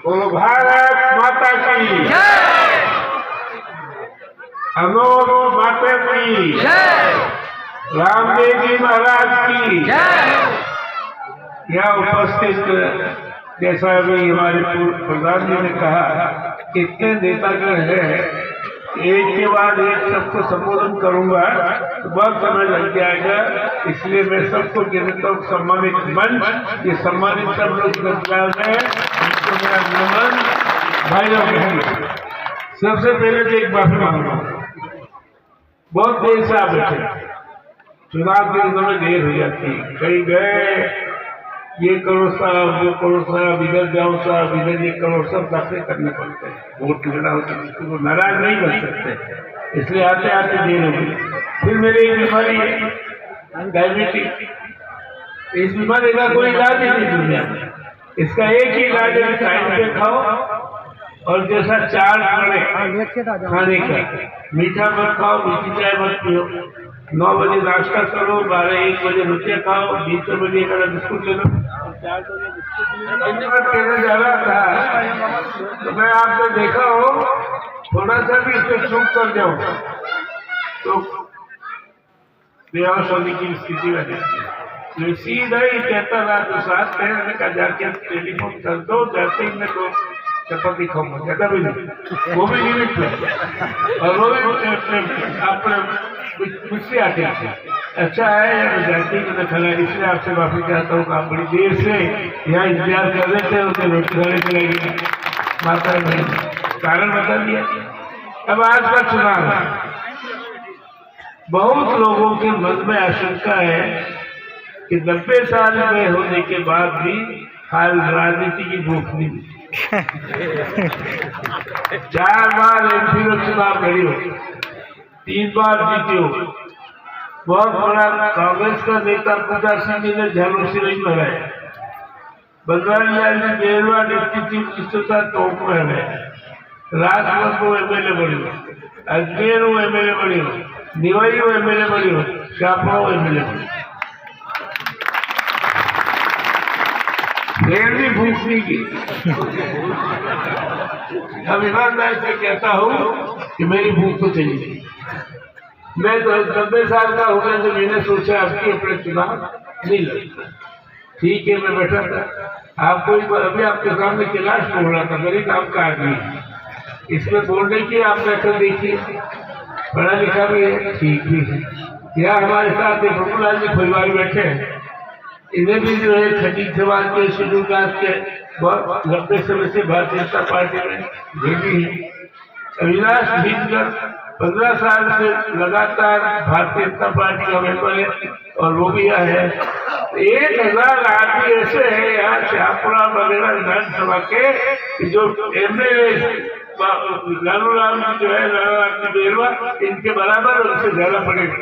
बोलो भारत माता की जय, अनोट माता की जय, रामदेव जी महाराज की जय। यहाँ उपस्थित जैसा अभी हमारे पूर्व प्रधान जी ने कहा, कितने नेतागण हैं, एक के बाद एक सबको संबोधन करूंगा तो बहुत समय लग जाएगा, इसलिए मैं सबको गिनता हूँ। सम्मानित मंच, ये सम्मानित सब लोग गद्दार हैं, उनको मेरा नमन। भाई और बहन, सबसे पहले तो एक माफी मांगूंगा, बहुत देर से आप बैठे, चुनाव के दिनों में देर हो जाती है, कहीं गए ये करो साहब, वो करो साहब, इधर जाओ साहब, इधर ये करो, सब दाखिल करने पड़ते हैं। वोट लेना होता है, किसी को नाराज नहीं कर सकते, इसलिए आते आते देर हो गई। फिर मेरी एक बीमारी है डायबिटीज, इस बीमारी का कोई इलाज ही नहीं दुनिया में, इसका एक ही इलाज है, टाइम पे खाओ और जैसा चार खाने का, मीठा मत खाओ, मीठी चाय मत पियो, 9 बजे नाश्ता करो, 12-1 बजे रोटियां खाओ, 20 बजे एक बिस्कुट ले लो। 4 बजे बिस्कुट कहने जा रहा था तो मैं आपने देखा हो, थोड़ा सा भी इससे चूक कर जाओ तो बेहोश होने की स्थिति बन जाती है। तो सीधा ही कहता रहा, तो साथ कहने का जाके टेलीफोन कर दो, जाते ही मैं तो चपाती खाऊंगा, ज्यादा भी नहीं, वो भी लिमिट में, और वो भी अपने मुझसे आते अच्छा है यार, जाती मैंने खाना, इसलिए आपसे माफी चाहता हूँ। आप बड़ी देर से यहाँ इंतजार कर रहे थे, उसे रोटी खाने चलेगी माता ने कारण बता दिया। अब आज का चुनाव है, बहुत लोगों के मन में आशंका है कि 90 साल में होने के बाद भी हाल राजनीति की भूख नहीं मिली। 4 बार एमपी में चुनाव लड़ी हो, 3 बार जीते हो, बहुत बड़ा कांग्रेस का नेता प्रताप सिंह जी ने झालू से नहीं लगाया, Balram Lal ji Gerwa deputy chief minister का टॉप में है, राजभर को एमएलए बनी हो, अजमेर वो एमएलए बनी हो, निवाई वो एमएलए बनी हो, शापा वो एमएलए बनी, फिर भी भूख नहीं की। अब ईमानदारी से कहता हूँ कि मेरी भूख तो चाहिए। मैं तो 90 साल का हो गया तो मैंने सोचा आपकी अपने चुनाव नहीं लड़ता, ठीक है, मैं बैठा था, आपको अभी आपके सामने कैलाश बोल रहा था, मेरे काम का आदमी, इसमें बोलने की आप बैठक देखिए, पढ़ा लिखा भी है, ठीक भी है। यहाँ हमारे साथ प्रभुलाल जी परिवार बैठे हैं, इन्हें भी जो है खटीक समाज के, शेड्यूल कास्ट के, बहुत लंबे समय से भारतीय जनता पार्टी में भेजी है। अविनाश भीतर 15 साल से लगातार भारतीय जनता पार्टी का मेंबर है, और वो भी यहाँ है। 1000 आदमी ऐसे हैं यहाँ शाहपुरा वगैरह विधानसभा के, जो एमएलए लालू राम जी जो है, लालू राम जी बेरवा, इनके बराबर उनसे ज्यादा पड़ेगा।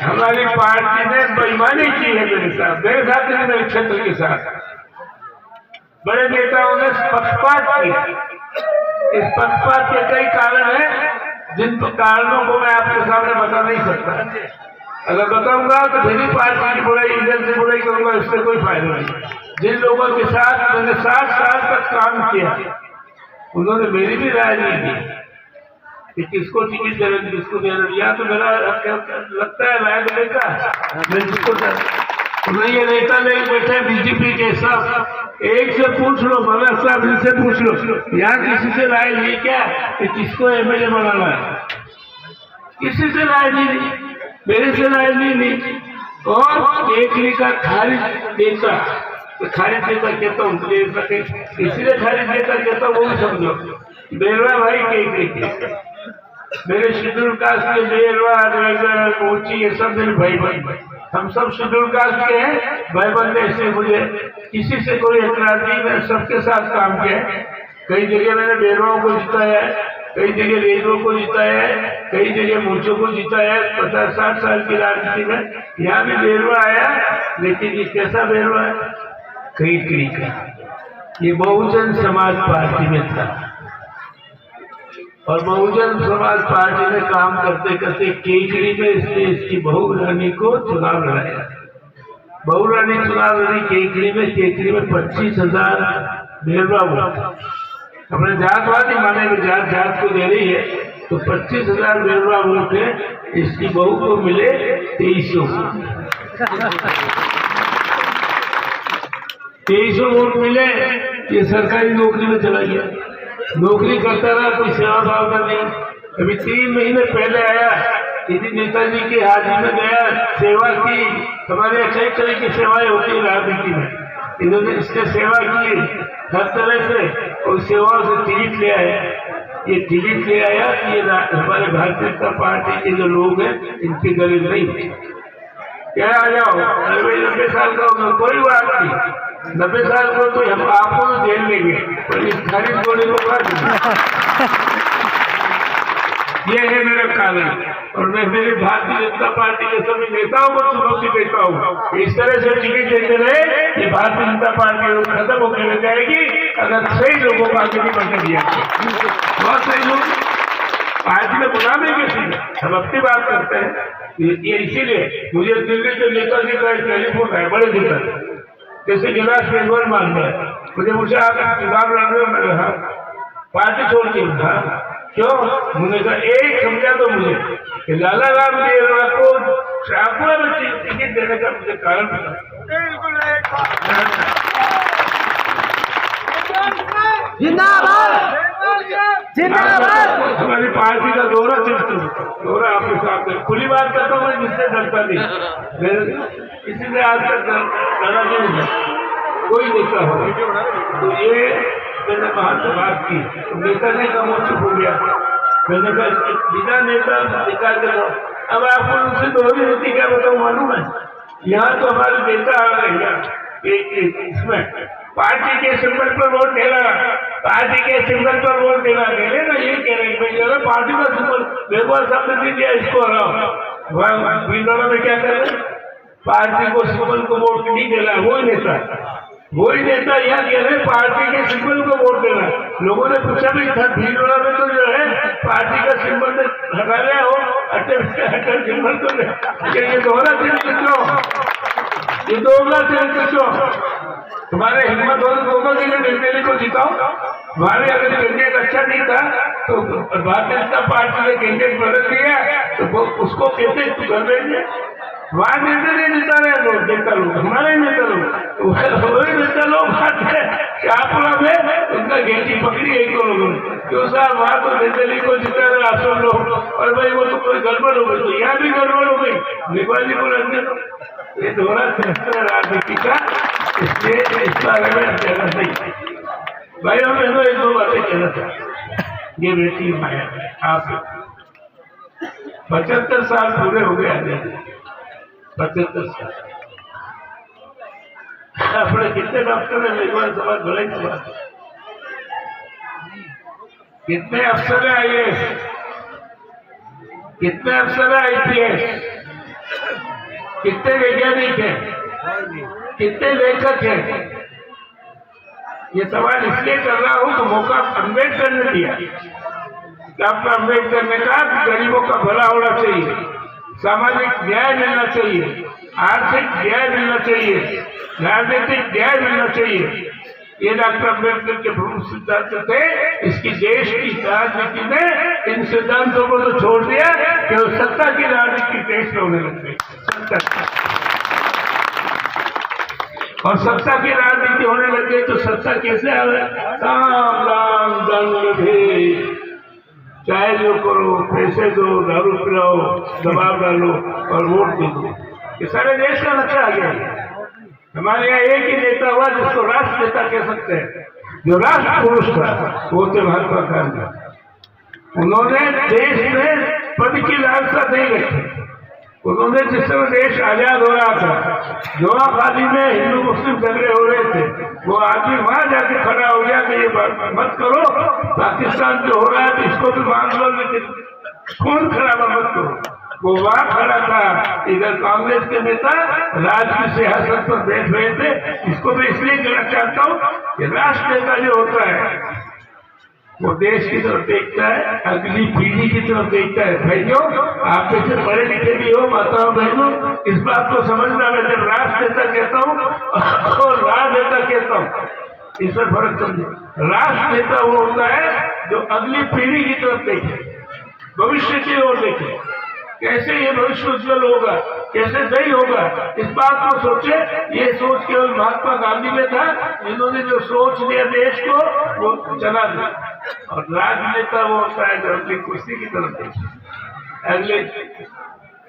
हमारी पार्टी ने बेईमानी की है मेरे साथ नहीं, मेरे क्षेत्र के साथ बड़े नेताओं ने पक्षपात किया। इस पक्षपात के कई कारण हैं, जिन कारणों को मैं आपके सामने बता नहीं सकता। अगर बताऊंगा तो मेरी पार्टी की बुराई इधर से बुराई करूंगा, इससे कोई फायदा नहीं। जिन लोगों के साथ मैंने 60 साल तक काम किया, उन्होंने मेरी भी राय नहीं दी कि किसको टिकट दे रहे, किसको दे रहे, या तो मेरा लगता है राय देने का, मैं जिसको नहीं, ये नेता नहीं बैठे बीजेपी के साथ, एक से पूछ लो, मगर साहब इनसे पूछ लो, यहाँ किसी से राय नहीं क्या कि किसको एमएलए बनाना है, किसी से राय नहीं, मेरे से राय नहीं ली। और एक लिखा खारिज देता, तो खारिज देता कहता हूँ दे सके, इसलिए खारिज देता कहता हूँ, वो भी समझो। बेरवा भाई के मेरे शेड्यूल कास्ट के बेरवा, कोची, ये सब मेरे भाई बंद, हम सब शेड्यूल कास्ट के हैं, भाई बंद। ऐसे मुझे किसी से कोई एतराज नहीं, मैं सबके साथ काम किया है। कई जगह मैंने बेरवाओं को जिताया है, कई जगह रेलवे को जिताया है, कई जगह मूर्चों को जिताया है। 50-60 साल की राजनीति में यहाँ भी बेरवा आया, लेकिन ये कैसा बेरवा है, कई का, ये बहुजन समाज पार्टी में था, और बहुजन समाज पार्टी में काम करते करते केकड़ी में इसने इसकी बहू रानी को चुनाव लड़ाया। बहुरानी चुनाव लड़ी केकड़ी में 25,000 बेरवा वोट अपने जातवादी माने में जात को दे रही है, तो 25,000 बेरवा वोट है। इसकी बहू को मिले 2300 वोट मिले। ये सरकारी नौकरी में चला गया, नौकरी करता रहा, कोई सेवा भाव का नहीं। अभी 3 महीने पहले आया, यदि नेताजी के हाजिरी में गया, सेवा की। हमारे कई तरह की सेवाएं होती है राजनीति में, इन्होंने इसने सेवा की हर तरह से, और सेवाओं से टिकट ले आया। ये टिकट ले आया कि ये हमारे भारतीय जनता पार्टी के जो लोग हैं इनके गरीब नहीं क्या आ जाओ। अरे भाई 90 साल का होगा, कोई बात नहीं, 90 साल को तो हम आपको तो जेल लेंगे, पर इस खरीद गोली को कर देंगे। ये है मेरा कानून, और मैं मेरे भारतीय जनता पार्टी के सभी नेताओं को चुनौती देता हूँ, इस तरह से टिकट देते रहे कि भारतीय जनता पार्टी खत्म होकर रह जाएगी अगर सही लोगों को आगे नहीं बढ़ने दिया। बहुत सही लोग पार्टी में बुला देंगे, हम अपनी बात करते हैं। ये इसीलिए मुझे दिल्ली के नेताजी का टेलीफोन है बड़े दिक्कत, जैसे गिलास बेंगोल मान गया, मुझे पूछा आप चुनाव लड़ रहे हो? मैंने कहा पार्टी छोड़ के था। क्यों? मुझे कहा एक समझा तो मुझे कि लाला राम देवरा को शाहपुरा में टिकट देने का मुझे कारण पता। जिंदाबाद जिंदाबाद। हमारी पार्टी का दौरा आपके सामने खुली बात करता हूँ, मैं जिससे डरता नहीं, इसीलिए आज तक डरा नहीं है कोई नेता हो। तो ये मैंने बाहर से बात की, नेता ने का मुंह चुप हो गया। मैंने कहा बिना नेता निकाल कर, अब आपको उनसे दोहरी नीति क्या बताऊँ मालूम है? यहाँ तो हमारे नेता आ रहे हैं इसमें पार्टी के सिंबल पर वोट देना, पार्टी के सिंबल पर वोट देना देने ना, ये कह रहे हैं पार्टी का सिंबल बेगवाल साहब ने दिया, इसको हराओ। भीलवाड़ा में क्या कर रहे हैं? पार्टी को सिंबल को वोट नहीं देना, वही नेता यहाँ कह रहे पार्टी के सिंबल को वोट देना। लोगों ने पूछा भी था भीलवाड़ा में तो जो है पार्टी का सिंबल हटा रहे हो, अटल सिंबल को ये दोहरा चरित्र क्यों? ये दोगला चरित्र क्यों? तुम्हारे हिम्मत हो तो दोनों के लिए निर्दलीय को जिताओ। हमारे अगर कैंडिडेट अच्छा नहीं था तो भारतीय जनता पार्टी ने कैंडिडेट बदल दिया, तो उसको कहते कर देंगे। वहाँ निर्दलीय जिता रहे लोग, नेता लोग, हमारे नेता लोग, वही नेता लोग शाहपुरा में उनका घेटी पकड़ी एक को लोगों ने, क्यों साहब वहाँ तो निर्दलीय को जिता रहे आप सब लोग, और भाई वो तो कोई गड़बड़ हो गई, तो यहाँ भी गड़बड़ हो गई, नेपाली को रखने दो। ये दोहरा चरित्र राजनीति का, इसलिए इस बारे में कहना नहीं। भाई हमें एक दो बातें कहना चाहते। ये बेटी माया आप 75 साल पूरे हो गए, 75 साल। अपने कितने डॉक्टर है मेजबान समाज भले समाज, कितने अफसर है IAS, कितने अफसर है IPS, कितने वैज्ञानिक हैं, कितने लेखक हैं। ये सवाल इसलिए कर रहा हूं तो मौका अम्बेडकर ने दिया। डॉक्टर अम्बेडकर ने कहा कि गरीबों का भला होना चाहिए, सामाजिक न्याय मिलना चाहिए, आर्थिक न्याय मिलना चाहिए, राजनीतिक न्याय मिलना चाहिए। ये डॉक्टर अम्बेडकर के प्रमुख सिद्धांत थे। इसकी देश की राजनीति ने इन सिद्धांतों को तो छोड़ दिया कि वो सत्ता की राजनीति देश में होने लग गई। और सत्ता की राजनीति होने लग गई तो सत्ता कैसे आ रहा है? साम दाम दंड भेद, चाहे जो करो, पैसे दो, दारू पिलाओ, दबाव डालो और वोट दे दो। ये सारे देश का नक्शा आ गया। हमारे यहाँ एक ही नेता हुआ जिसको राष्ट्र नेता कह सकते हैं, जो राष्ट्र पुरुष था, वो थे महात्मा गांधी। उन्होंने देश में पद की लालसा नहीं रखी। उन्होंने जिस समय देश आजाद हो रहा था, नोआखाली में हिंदू मुस्लिम झगड़े हो रहे थे, वो आदमी वहां जाके खड़ा हो गया कि ये मत करो, पाकिस्तान जो हो रहा है तो इसको भी मान लो, लेकिन खून खराबा मत करो। वो वहां खड़ा था। इधर कांग्रेस के नेता राज की सियासत पर बैठ रहे थे। इसको मैं इसलिए कहना चाहता हूँ कि राष्ट्र नेता जो होता है वो देश की तरफ देखता है, अगली पीढ़ी की तरफ देखता है। भाइयों, आप जैसे बड़े लिखे भी हो, माताओं बहनों, इस बात को समझना। मैं जब राष्ट्रनेता कहता हूँ और राजनेता कहता हूँ, इसमें फर्क समझे। राष्ट्रनेता वो होता है जो अगली पीढ़ी की तरफ देखे, भविष्य की ओर देखे, कैसे ये भविष्य उज्जवल होगा, कैसे सही होगा, इस बात को सोचे। ये सोच केवल महात्मा गांधी में था, जिन्होंने जो सोच लिया देश को वो चला दिया। और राजनेता वो होता है जो अपनी कुर्सी की तरफ देखे, अगले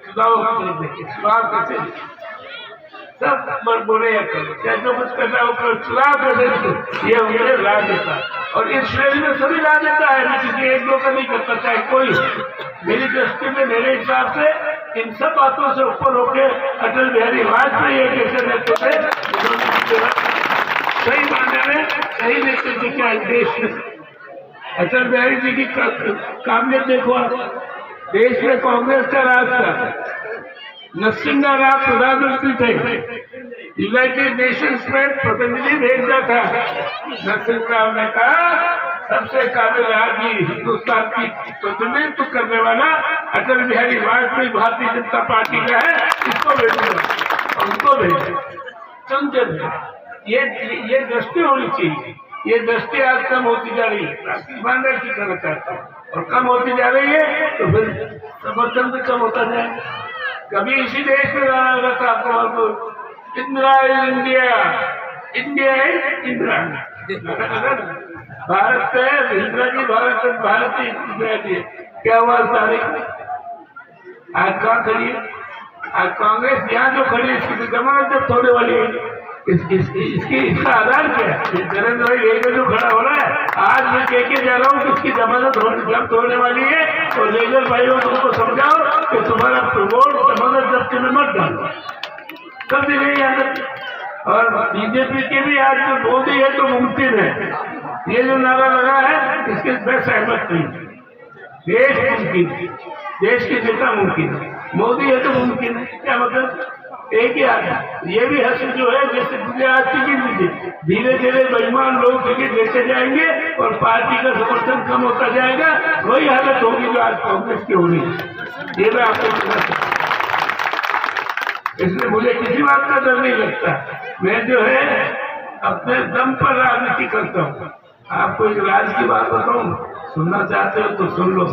चुनाव की तरफ देखे, चुनाव कैसे सब बोले चाहे जो कुछ करना हो कर, चुनाव कैसे, ये होंगे राजनेता। और इस श्रेणी में सभी राजनेता है, मैं किसी एक दो का नहीं करता, चाहे कोई। मेरी दृष्टि में, मेरे हिसाब से इन सब बातों से ऊपर होकर अटल बिहारी वाजपेयी एक ऐसे नेतृत्व थे जिन्होंने सही मायने में सही नेतृत्व किया इस देश में। अटल बिहारी जी की काबिलियत देखो, देश में कांग्रेस का राज था, नरसिम्हा राव प्रधानमंत्री थे, यूनाइटेड नेशंस में प्रतिनिधि भेजा था। नरसिम्हा राव ने कहा सबसे काबिल आदमी हिंदुस्तान की प्रतिनिधित्व करने वाला अटल बिहारी वाजपेयी भारतीय जनता पार्टी का है, इसको भेजूंगा, उनको भेजा चुनकर। ये दृष्टि होनी चाहिए। ये दृष्टि आज कम होती जा रही है, ईमानदारी की करना चाहता हूँ, और कम होती जा रही है तो फिर समर्थन भी कम होता जाए। कभी इसी देश में रहता आपको Indira India, India is Indira, Bharat है इंदिरा जी, भारत भारत ही इंदिरा जी। क्या हुआ तारीख में? आज कहाँ खड़ी है? आज कांग्रेस यहाँ जो खड़ी है, इसकी जमानत जब थोड़े वाली है, इसका आधार क्या है? नरेंद्र भाई रेलवे जो खड़ा हो रहा है, आज मैं कह के जा रहा हूँ कि इसकी जमानत जब्त होने वाली है। और रेलवे भाइयों को तुमको समझाओ कि तुम्हारा प्रमोट जमानत जब्त में मत डालो, कर दी गई आदत। और बीजेपी के भी आज जो मोदी है तो मुमकिन है, ये जो नारा लगा है इसके मैं सहमत नहीं। देश मुमकिन, देश की जितना मुमकिन है, मोदी है तो मुमकिन है। क्या मतलब? एक ही आदमी। ये भी हंसी जो है, जैसे मुझे आज टिकट दीजिए, धीरे धीरे बेईमान लोग टिकट लेते जाएंगे और पार्टी का समर्थन कम होता जाएगा। वही हालत होगी जो आज कांग्रेस की हो रही है। ये मैं आपको कहना चाहता हूं। इसलिए मुझे किसी बात का डर नहीं लगता। मैं जो है अपने दम पर राजनीति करता हूँ। आपको एक राज की बात बताऊँ, सुनना चाहते हो तो सुन लो।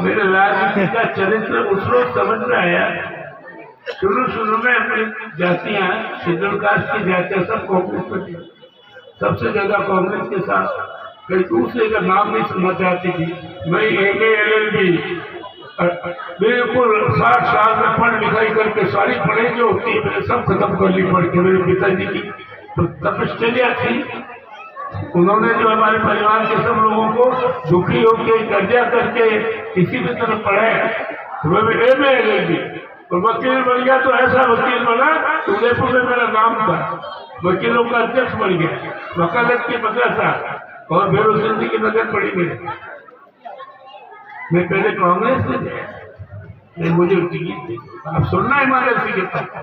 मेरे राजनीति का चरित्र उस रोज समझ में आया। शुरू में अपनी जातियां, शेड्यूल कास्ट की जातियां सब कांग्रेस में थी, सबसे ज्यादा कांग्रेस के साथ। कई दूसरे का नाम नहीं सुनना चाहती थी। मैं MA LLB बिल्कुल 60 साल में पढ़ लिखाई करके सारी पढ़ाई जो होती है मैंने सब खत्म कर ली पढ़ के। मेरे पिताजी की तो तपश्चर्या थी, उन्होंने जो हमारे परिवार के सब लोगों को दुखी होकर कर्जा करके किसी भी तरह पढ़ाया। तो मैं MA LLB और वकील बन गया। तो ऐसा वकील बना, उदयपुर में मेरा नाम था, वकीलों का अध्यक्ष बन गया, वकालत की मदरसा और बेरोजगारी की नजर पड़ी मेरे। मैं पहले कांग्रेस में नहीं, मुझे आप सुनना ईमानदारी से कहता,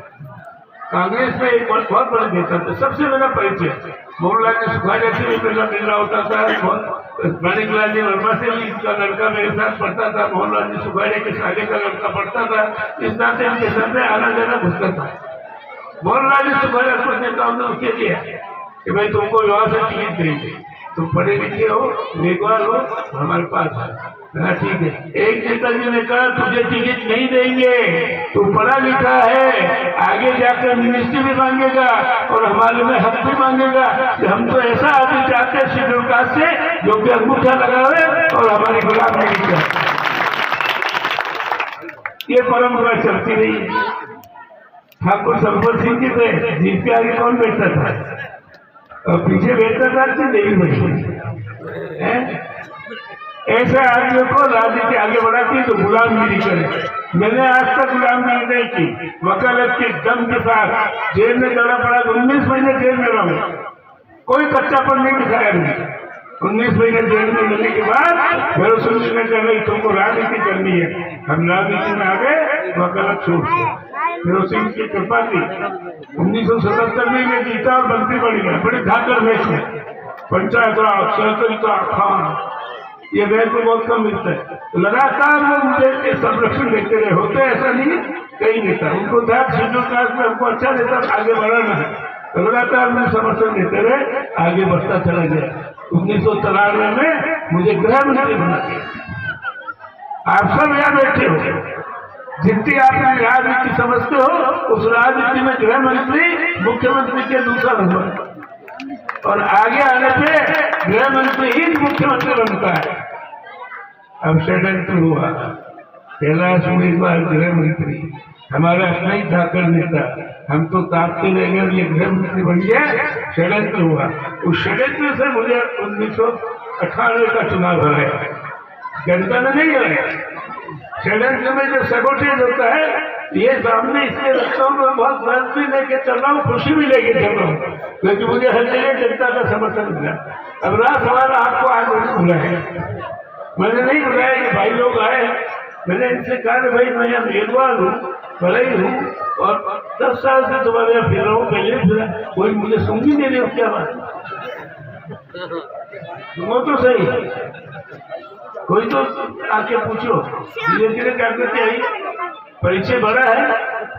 कांग्रेस में एक बहुत बड़ा नेता था। सबसे बड़ा परिचय मोहनलाल जी सुखाड़िया से भी पहला मिल रहा होता था। माणिकलाल जी वर्मा से भी इसका लड़का मेरे साथ पढ़ता था, मोहनलाल जी सुखाड़िया के साले का लड़का पढ़ता था। इस नाते उनके साथ में आना जाना घुसता था। मोहनलाल जी सुखाड़िया को नेताओं ने उसके दिया कि भाई तुमको यहाँ से टिकट देंगे, तुम पढ़े लिखे हो, बेगवार हो, हमारे पास है। ठीक है। एक नेताजी ने कहा तुझे टिकट नहीं देंगे, तू पढ़ा लिखा है, आगे जाकर मिनिस्ट्री भी मांगेगा और हमारे में हक भी मांगेगा कि हम तो ऐसा आदमी चाहते हैं शेड्यूल कास्ट से जो कि अंगूठा लगावे और हमारी गुलामी नहीं करे। ये परंपरा चलती रही है। ठाकुर संपत सिंह जी थे, जिनके आगे कौन बैठता था और पीछे बैठता था कि देवी बैठी। ऐसे आदमियों को राजनीति आगे बढ़ाती तो गुलामगिरी करे। मैंने आज तक गुलामगिरी नहीं की। वकालत के दम के साथ जेल में जाना पड़ा, 19 महीने जेल में रहा, कोई कच्चापन नहीं दिखाया मुझे। 19 महीने जेल में मिलने के बाद फिर उसने कहा तुमको राजनीति करनी है, हम राजनीति में आ गए, वकालत छोड़ फिर सिंह की कृपा थी। 1977 में मैं जीता और मंत्री बन गया, बड़ी धाकर में पंचायत राज, सहकारी का खान, ये बैंक को बहुत कम मिलता है। तो लगातार लोग मुझे संरक्षण देते रहे, होते ऐसा नहीं कहीं नेता उनको था शेड्यूल कास्ट में हमको अच्छा नेता आगे बढ़ाना है, तो लगातार मुझे समर्थन देते रहे, आगे बढ़ता चला गया। 1993 में मुझे गृह मंत्री बना दिया। आप सब यहाँ बैठे हो, जितनी आप राजनीति समझते हो उस राजनीति में गृह मंत्री मुख्यमंत्री के दूसरा नंबर, और आगे आने पे गृह मंत्री ही मुख्यमंत्री बनता है। अब षड्यंत्र हुआ, कैलाश उम्मीदवार गृह मंत्री, हमारा अपना ही धाकड़ नेता, हम तो ताकते रह गए, ये गृह मंत्री बन गया, षड्यंत्र हुआ। उस षड्यंत्र से मुझे 1998 का चुनाव हराया, जनता ने नहीं हराया। षड्यंत्र में जो सैबोटेज होता है, ये सामने इसलिए रखता हूँ, मैं बहुत दर्द भी लेके चल रहा हूँ, खुशी भी लेके चल रहा हूँ, क्योंकि मुझे हर जगह जनता का समर्थन मिला। अब रात हमारा आपको आज नहीं बुलाया, मैंने नहीं बुलाया कि भाई लोग आए, मैंने इनसे कहा भाई मैं यहाँ मेजबान हूँ, भले ही हूँ, और 10 साल से तुम्हारे यहाँ फिर रहा हूँ, पहले फिरा, कोई मुझे सुन भी नहीं रही हो, क्या बात वो तो सही, कोई तो आके पूछो। धीरे धीरे करके आई, परिचय बड़ा है,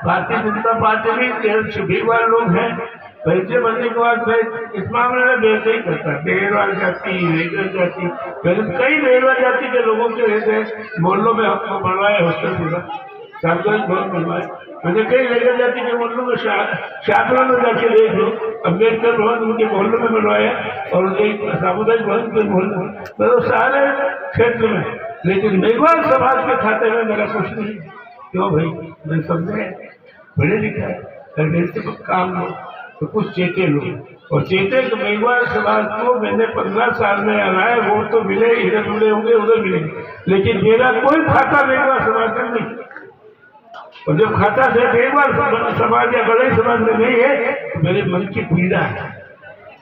भारतीय जनता पार्टी में 13 लोग हैं, परिचय बनने के बाद मैं इस मामले में बेहतर ही करता, बेहरवाल जाति, रेगर जाति, कई बेहरवाल जाति के लोगों के रहते मोहल्लों में हमको बनवाए, हॉस्टल पूरा सार्वजनिक भवन बनवाए, मैंने कई रेगर जाति के मोहल्लों में शाहपुरा में जाके देख लो, अम्बेडकर भवन उनके मोहल्लों में बनवाया, और सामुदायिक भवन के मोहल्ले में, मतलब सारे क्षेत्र में। लेकिन मेघवाल समाज के खाते में मेरा कुछ नहीं। क्यों भाई, मैं समझे पढ़े लिखा है, से काम लो तो कुछ चेते लो, और चेते तो मेघवाल समाज को मैंने 15 साल में हराया, वोट तो मिले, इधर मिले होंगे उधर मिले, लेकिन मेरा कोई खाता मेघवाल समाज में नहीं। और जब खाता से मेघवाल समाज या बड़े समाज में नहीं है, तो मेरे मन की पीड़ा है,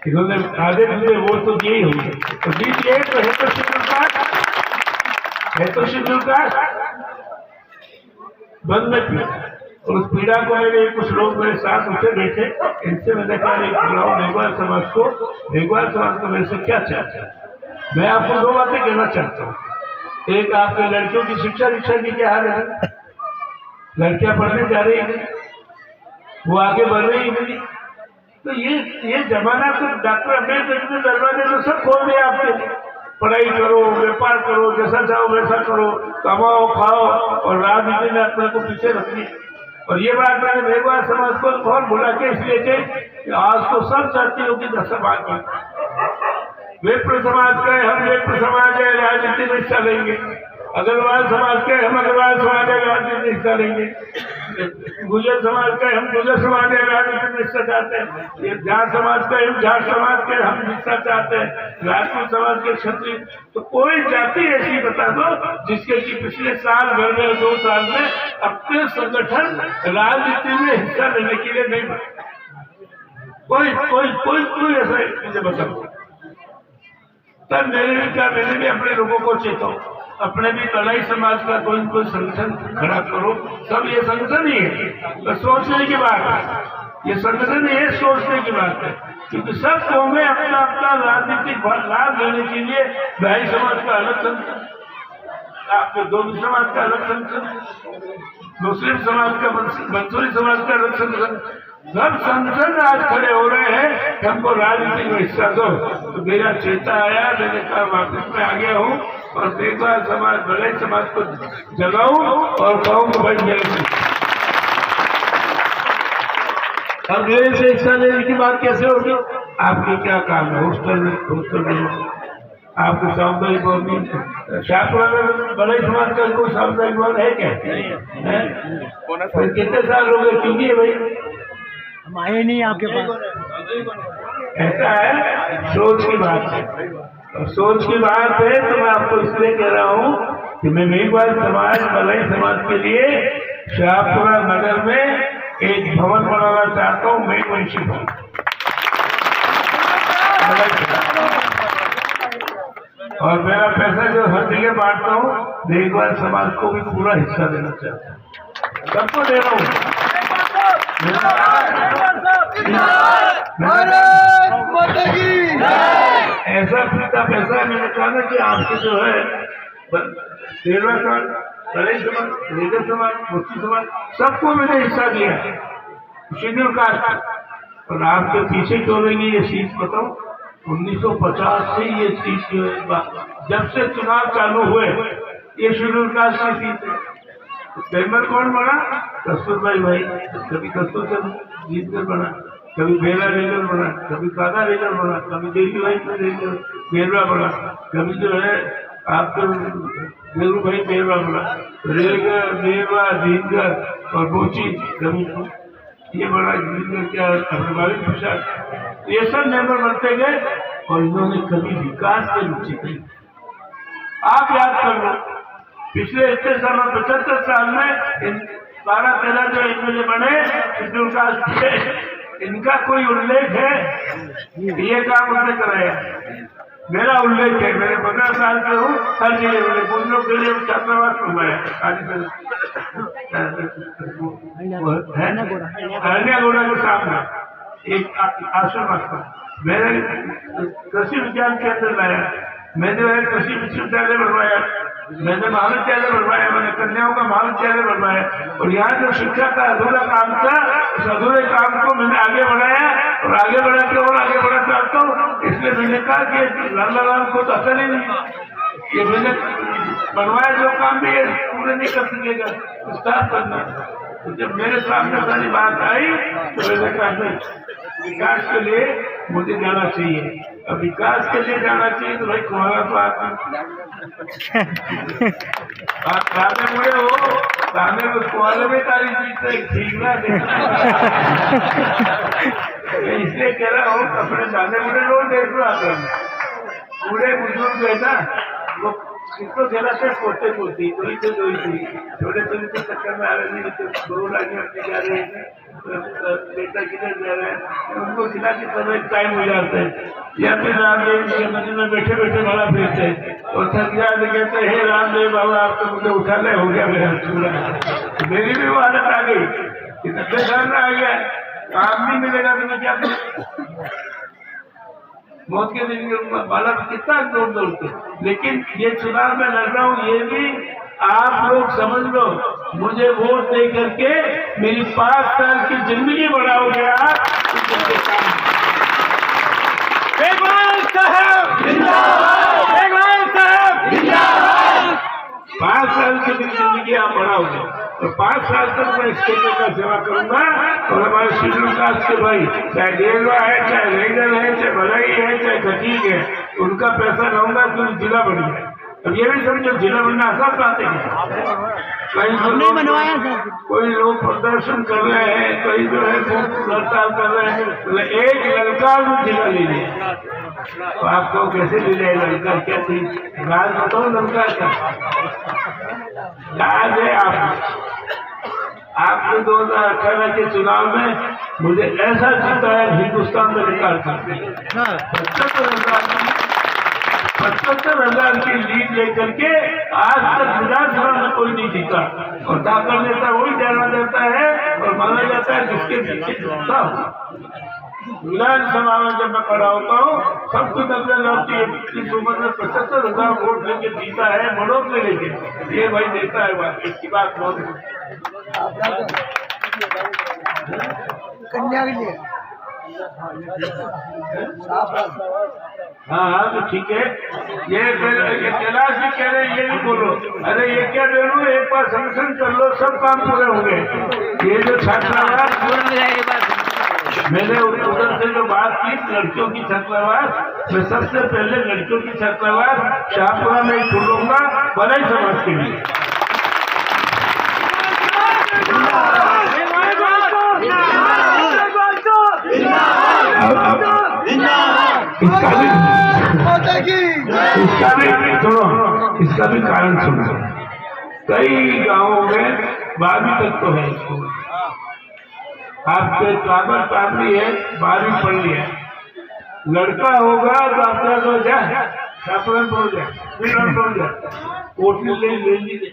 इन्होंने आधे मिले वोट तो दिए ही होंगे, तो दीजिए, तो है तो शेड्यूल कास्ट, है तो शेड्यूल कास्ट बंद में थी। और उस पीड़ा को मेरे कुछ लोग मेरे साथ उठे बैठे, इनसे मैंने कहा मेघवाल समाज को, मेघवाल समाज को मेरे से क्या चाहते हैं। मैं आपको 2 बातें कहना चाहता हूँ। एक, आपके लड़कियों की शिक्षा की क्या हाल है, लड़कियां पढ़ने जा रही है, वो आगे बढ़ रही नहीं, तो ये जमाना तो डॉक्टर अम्बेडकर के दरवाजे तो सब खोल दिया आपके लिए, पढ़ाई करो, व्यापार करो, जैसा चाहो वैसा करो, कमाओ खाओ, और राजनीति ने अपने को पीछे रख लिया। और ये बात मैंने मेघवाल समाज को बहुत बुला के इसलिए कि आज तो सब जातियों की समाज में, विप्र समाज का हम विप्र समाज है, राजनीति में हिस्सा लेंगे, अग्रवाल समाज के हम अग्रवाल समाज है, राजनीति में हिस्सा लेंगे, गुजर समाज का हम गुजर समाज है, राजनीति में हिस्सा चाहते हैं, ये जाट समाज का हम जाट समाज के हम हिस्सा चाहते हैं, राजपूत समाज के क्षत्रिय। तो कोई जाति ऐसी बता दो जिसके कि पिछले साल भर में 2 साल में अपने संगठन राजनीति में हिस्सा लेने के लिए नहीं बना, कोई ऐसा मुझे बताओ। तब मैंने भी अपने लोगों को चेताऊं, अपने भी कलाई समाज का कोई संगठन खड़ा करो। सब ये संगठन ही है, तो सोचने की बात है, ये संगठन ही है, सोचने की बात है, क्योंकि सब कौमें अपना अपना राजनीतिक लाभ लेने के लिए भाई समाज का अलग संगठन, आपके दोनों समाज का अलग संगठन, मुस्लिम समाज का, मंसूरी समाज का अलग संगठन, सब संगठन आज खड़े हो रहे हैं कि हमको राजनीति में हिस्सा दो। तो मेरा चेता आया, मैंने कहा वापस में आ गया हूँ, और मेघवाल समाज, बड़े समाज को जगाऊं और कहूँ कि भाई मेरे से अब मेरे से हिस्सा लेने की बात कैसे होगी। आपके क्या काम है, हॉस्टल में आपको सामुदायिक भवन, शाहपुरा में बड़े समाज का कोई सामुदायिक भवन है क्या? नहीं। कितने साल हो गए, क्योंकि भाई हम आए नहीं आपके पास। ऐसा है, सोच की बात है, और सोच की बात है तो मैं आपको इसलिए कह रहा हूँ कि मैं मेघवाल समाज, मलाई समाज के लिए शाहपुरा नगर में एक भवन बनाना चाहता हूँ, मेघवंशी भवन। और मेरा पैसा जो हर जगह बांटता हूँ, मेघवाल समाज को भी पूरा हिस्सा देना चाहता हूँ, सबको दे रहा हूँ। भारत माता की पैसा पीता पैसा है। मैंने कहा ना कि आपके जो है 13वां साल कड़ाई समाज, लेकर समाज, मुफ्ती समाज, सबको मैंने हिस्सा दिया शेड्यूल कास्ट। और आपके पीछे क्यों रहेंगे ये सीट बताओ? 1950 से ये सीट जो है, जब से चुनाव चालू हुए ये शेड्यूल कास्ट की सीट है। मेंबर कौन बना? कस्तूरबाई भाई। कभी कस्तूर चंद जीत कर बना, कभी बेला रेगल बना, कभी काका रेगल बना, कभी देवी भाई बेरवा बना, कभी जो है आपको देरू भाई बेरवा बना, रेगर बेरवा दीनकर और बोची कभी ये बड़ा क्या हमारे प्रसाद, ये सब मेंबर बनते गए और इन्होंने कभी विकास के रुचि की। आप याद कर लो पिछले इतने सालों 75 साल में 12-13 जो एमएलए बने शेड्यूल कास्ट के, इनका कोई उल्लेख है? ये काम उसने कराया। मेरा उल्लेख है, मैंने 15 साल से हूँ, हर जगह मैंने कुछ लोग के लिए छात्रावास बनवाया अरण्या के सामने एक आश्रम था। मैंने कृषि विज्ञान केंद्र लाया, मैंने कृषि विश्वविद्यालय बनवाया, मैंने महाविद्यालय बनवाया, मैंने कन्याओं का महाविद्यालय बनवाया। और यहाँ जो शिक्षा का अधूरा काम था उस अधूरे काम को मैंने आगे बढ़ाया और आगे बढ़ा के और आगे बढ़ा चाहता हूँ। इसलिए मैंने कहा कि लाल को तो असल ही नहीं, ये मैंने बनवाया जो काम भी ये पूरे नहीं कर सकेगा, विस्तार करना। तो जब मेरे सामने सारी बात आई तो मैंने कहा विकास के लिए मुझे जाना चाहिए। अब विकास के लिए जाना चाहिए तो भाई कुमारा तो आप सामने मुड़े हो, सामने को कुमारे में तारी चीज सीखना इसलिए कह रहा हूँ अपने सामने मुड़े लोग देख लो। आप पूरे बुजुर्ग है ना वो किसको कहलाते पोते पोती दो थी छोटे छोटे चक्कर में आ रहे नहीं तो 2 लाख जा रहे हैं, बेटा किधर जा रहे हैं, उनको खिला के सब एक टाइम हो जाता है। या फिर रामदेव जी के मंदिर में बैठे बैठे बड़ा फिरते और थक जाए तो कहते हे रामदेव बाबा आप तो मुझे उठा ले, हो गया मेरा चूड़ा। मेरी भी वो हालत आ गई कि 90 साल में आ गया, काम नहीं मिलेगा तो मैं क्या करूँ? मौत के दिन बालक कितना दौड़ दौड़ते। लेकिन ये चुनाव में लड़ रहा हूँ, ये भी आप लोग समझ लो, मुझे वोट दे करके मेरी 5 साल की जिंदगी बढ़ाओगे आप। 5 साल की जिंदगी आप बढ़ाओगे तो 5 साल तक मैं इस क्षेत्र का सेवा करूंगा। और हमारे शेड्यूल कास्ट के भाई चाहे डेरवा है, चाहे रेगल है, चाहे भलाई है, चाहे खटीक है, उनका पैसा लाऊंगा तो जिला बन गया। अब ये भी समझो जिला बनना आसान बात है। कई बनवाया सर, कोई लोग प्रदर्शन कर रहे हैं, कई जो है हड़ताल कर रहे हैं, तो एक लड़का भी जिला ले लिया तो आपको कैसे ले जाए लड़का? क्या चीज राज बताओ लड़का का याद है आपने 2018 के चुनाव में मुझे ऐसा जिताया हिंदुस्तान में निकाल करके 75,000 की लीड लेकर के आज तक विधानसभा में कोई नहीं जीता। और दाखिल नेता वही जाना जाता है और माना जाता है जिसके पीछे जीतता हूँ। विधानसभा में जब मैं खड़ा होता हूँ सब कुछ नजर लाती है। इस उम्र में 75,000 वोट लेके जीता है, मनोज में लेके, ये भाई देता है बात, इसकी बात बहुत कन्या के लिए। हाँ तो ठीक है। ये कैलाश भी कह रहे हैं, ये भी बोलो, अरे ये क्या दे लो, एक बार संगठन कर लो, सब काम पूरे होंगे। ये जो छात्रावास मैंने उधर से जो बात की लड़कियों की छात्रावास, मैं सबसे पहले लड़कियों की छात्रावास शाहपुरा में ही खोलूंगा भलाई समाज के लिए। इसका भी कारण सुनो। कई गांवों में 12वीं तक तो है स्कूल, आपके कागज काफी है, 12वीं पढ़ लिया, लड़का होगा तो आपका तो जाए छात्र पढ़ जाए, पढ़ जाए, कोठी ले लीजिए,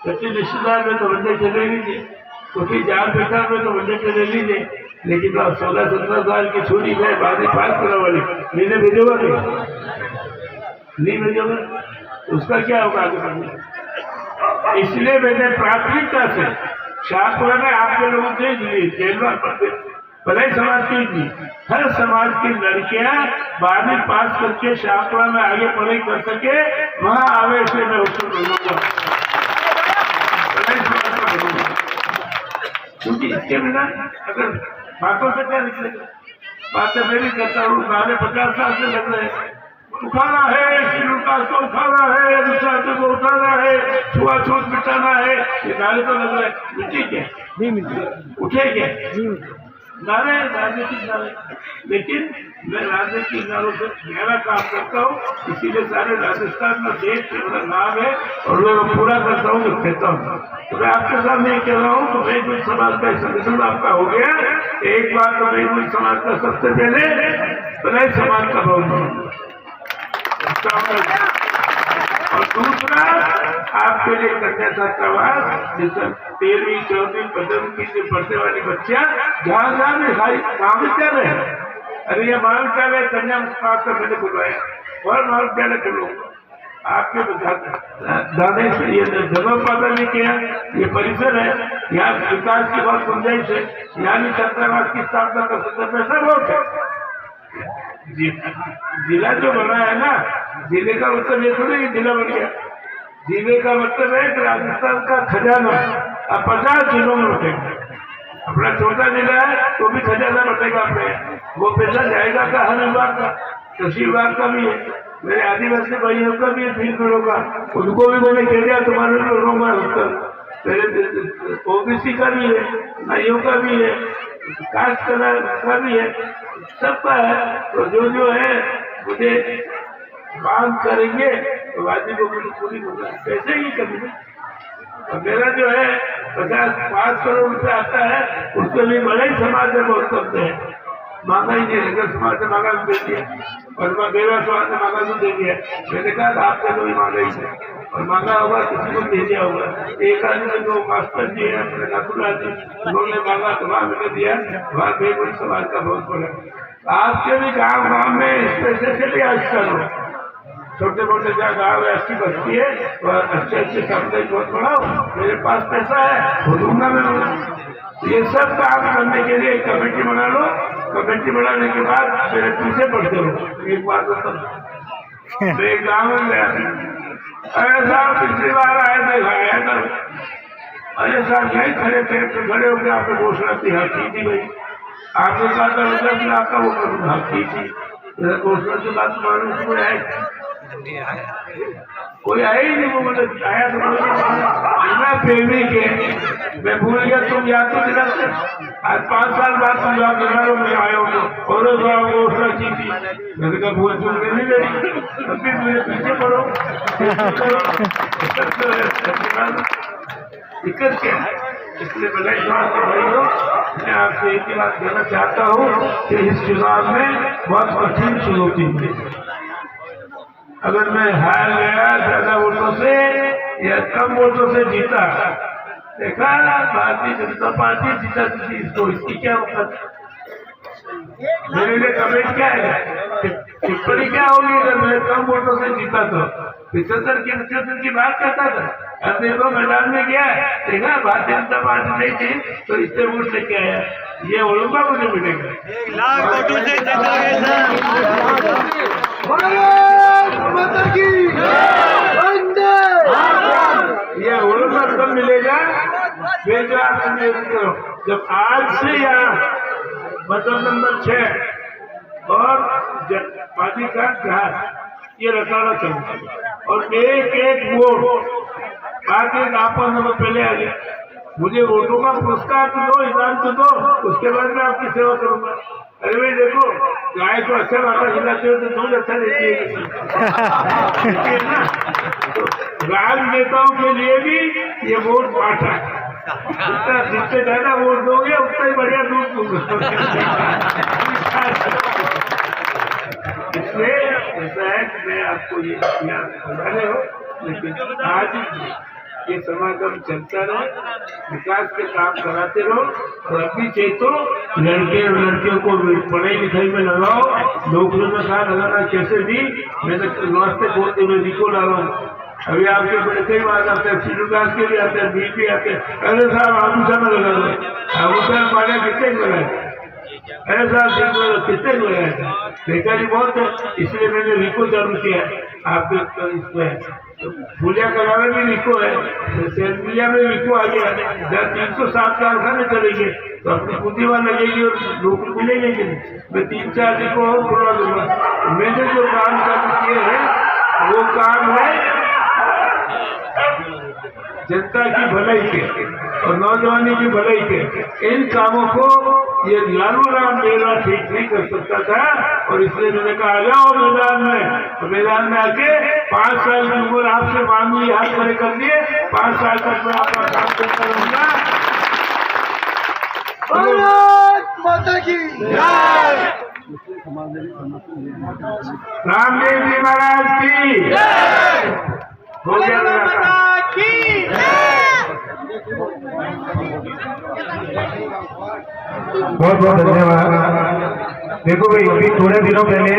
सच्चे रिश्तेदार में तो बंदे चले लीजिए, कोठी जान पहचान में तो बंदे चले लीजिए। लेकिन आप 16-17 साल की छोटी है 12वीं पास करने वाली मैंने भेजोगा नहीं। नहीं भेजोगे उसका क्या होगा आगे बढ़ने। इसलिए मैंने प्राथमिकता से शाहपुरा में आपके लोगों के लिए जेलवा भले समाज की हर समाज की लड़कियां 12वीं पास करके शाहपुरा में आगे पढ़ाई कर सके वहां आवे इसलिए मैं उसको बोलूंगा क्योंकि इसके बिना अगर बातों से क्या निकलेगा। बातें मैं भी करता हूँ 50 साल से लग रहे हैं उठाना है श्रीलंका को उठाना है दूसरा को उठाना है छुआछूत मिटाना है ये नारे तो लग रहे मिट्टी क्या नहीं मिलती उठे क्या नहीं मिलती। नारे राजनीतिक नारे लेकिन मैं राजनीतिक नारों से गहरा काम करता हूँ इसीलिए सारे राजस्थान में देश से मेरा नाम है और मैं पूरा करता हूँ जो कहता हूँ। तो मैं आपके सामने ये कह रहा हूँ तो मैं कोई समाज का संगठन आपका हो गया एक बात तो मैं कोई समाज का सबसे पहले भले समाज का बहुत और दूसरा आपके लिए कन्या छात्रावास जैसे 13वीं 14वीं 15वीं की पढ़ने वाली बच्चियां जहाँ जहाँ में महाविद्यालय है। अरे ये महाविद्यालय कन्या छात्र मैंने बुलवाया और महाविद्यालय के लोग आपके दाने से ये जगह पैदा नहीं किया ये परिसर है यहाँ विकास की बहुत गुंजाइश है यहाँ भी छात्रावास की स्थापना कर सकते पैसा बहुत है। जिला जो बना है ना जिले का मतलब ये थोड़ी जिला बन गया। जिले का मतलब है कि राजस्थान का खजाना अब 50 जिलों में उठेगा। अपना छोटा जिला है तो भी खजाना उठेगा अपने वो पैसा जाएगा का हर विभाग का कृषि विभाग का भी है मेरे आदिवासी भाइयों का भी है 3 करोड़ का उनको भी मैंने कह दिया तुम्हारे लोगों का उत्तर मेरे ओबीसी का भी है नाइयों का भी है कास्ट का भी है सबका है। तो जो है मुझे मांग करेंगे तो वादी को मुझे पूरी होगा कैसे ही करेंगे। और मेरा जो है 5 करोड़ रुपये आता है उसके लिए बड़े ही समाज में बहुत करते हैं मांगा ही नहीं नगर समाज ने मांगा भी दे दिया और बेवा समाज ने मांगा भी दे दिया। मैंने कहा आपसे कोई मांगा ही नहीं और मांगा होगा किसी को दे दिया होगा। एक आदमी जो मास्टर जी है अपने नाथुला जी उन्होंने मांगा तो वहां मैंने दिया वहां बेगुन समाज का बहुत बड़ा आपके भी गाँव गाँव में इस पैसे से भी आजकल हो छोटे मोटे जहाँ गाँव है अच्छी बस्ती है और अच्छे सामुदायिक बहुत बड़ा हो मेरे पास पैसा है वो दूंगा मैं ये सब काम करने के लिए कमेटी बना लो। कमेटी बनाने के बाद मेरे पीछे पड़ते हो एक बात बताओ मैं गाँव में गया अरे साहब पिछली बार आए थे आया था अरे साहब यही खड़े थे खड़े होकर आपने घोषणा की हाँ की थी भाई आपने कहा था मतलब कि आपका वो हाँ की थी घोषणा के बाद मालूम कोई आए कोई आया ही नहीं वो मतलब आया तो बिना प्रेमी के मैं भूल गया तुम याद तो दिला आज 5 साल बाद तुम याद दिलाओ में आए हो और घोषणा की थी मैंने कहा भूल चूक नहीं मेरी अभी मेरे पीछे पड़ो दिक्कत क्या है। इसलिए बधाई के भाई हो मैं आपसे एक ही बात कहना चाहता हूँ कि इस चुनाव में बहुत कठिन चुनौती थी। अगर मैं हार गया ज्यादा वोटों से या कम वोटों से जीता देखा भारतीय जनता पार्टी जीता थी इसको इसकी क्या वक्त मेरे लिए कमेंट क्या है टिप्पणी क्या होगी अगर मैं कम वोटों से जीता तो 75 की बात करता था। अब देखो मैदान में गया देखा भारतीय जनता पार्टी नहीं थी तो इससे वोट लेके आया ये ओलंबा मुझे मिलेगा 1 लाख वोटों से ये ओलंबा कब मिलेगा फिर जो आप करो जब आज से यहाँ मतलब नंबर 6 और पार्टी का ग्राहक ये रखाना चाहिए और एक वोट बाकी आपका नंबर पहले आ गया मुझे वोटों का पुरस्कार तो दो इनाम तो दो उसके बाद मैं आपकी सेवा करूंगा। अरे भाई देखो गाय को अच्छा बाटा खिलाते हो तो दूध अच्छा देती है ना तो राज नेताओं के लिए भी ये वोट बांटा जितने ज्यादा वोट दोगे उतना ही बढ़िया दूध दूंगा। इसलिए ऐसा है कि मैं आपको ये बताने हो लेकिन आज ये समागम चलता रहे, विकास के काम कराते रहो। और अभी चाहिए तो लड़के और लड़कियों को पढ़ाई लिखाई में लगाओ, नौकरियों में कहा लगाना कैसे दी। मैं तो वास्ते बोलते मैं रिको ला रहा हूँ। अभी आपके बड़े कई बार आते हैं, शेड्यूल कास्ट के भी आते हैं, बीपी आते हैं। अरे साहब आभूषण में लगा दो, आभूषण माने कितने लगाए, अरे साहब कितने लगाए, बेकारी बहुत है। इसलिए मैंने रिको चालू किया है। आपके इसमें पूजा कराने में रिको है, सेल्फिया में रिको आ गया। जब 307 कारखाने चलेंगे तो अपनी पूंजी वहां लगेगी और नौकरी मिलेगी कि नहीं। मैं 3-4 रिको और खुलवा दूंगा। मैंने जो काम चालू किए हैं वो काम है जनता की भलाई के और नौजवानी की भलाई के। इन कामों को ये लालू राम मेला ठीक नहीं कर सकता था और इसलिए मैंने कहा आ जाओ मैदान में। तो मैदान में आके 5 साल की उम्र आपसे मांग ली, हाथ खड़े कर दिए। 5 साल तक मैं आपका काम करता रहूंगा। भारत माता की जय। रामदेव जी महाराज की हो गया मेरा काम। बहुत बहुत धन्यवाद। देखो भाई, अभी थोड़े दिनों पहले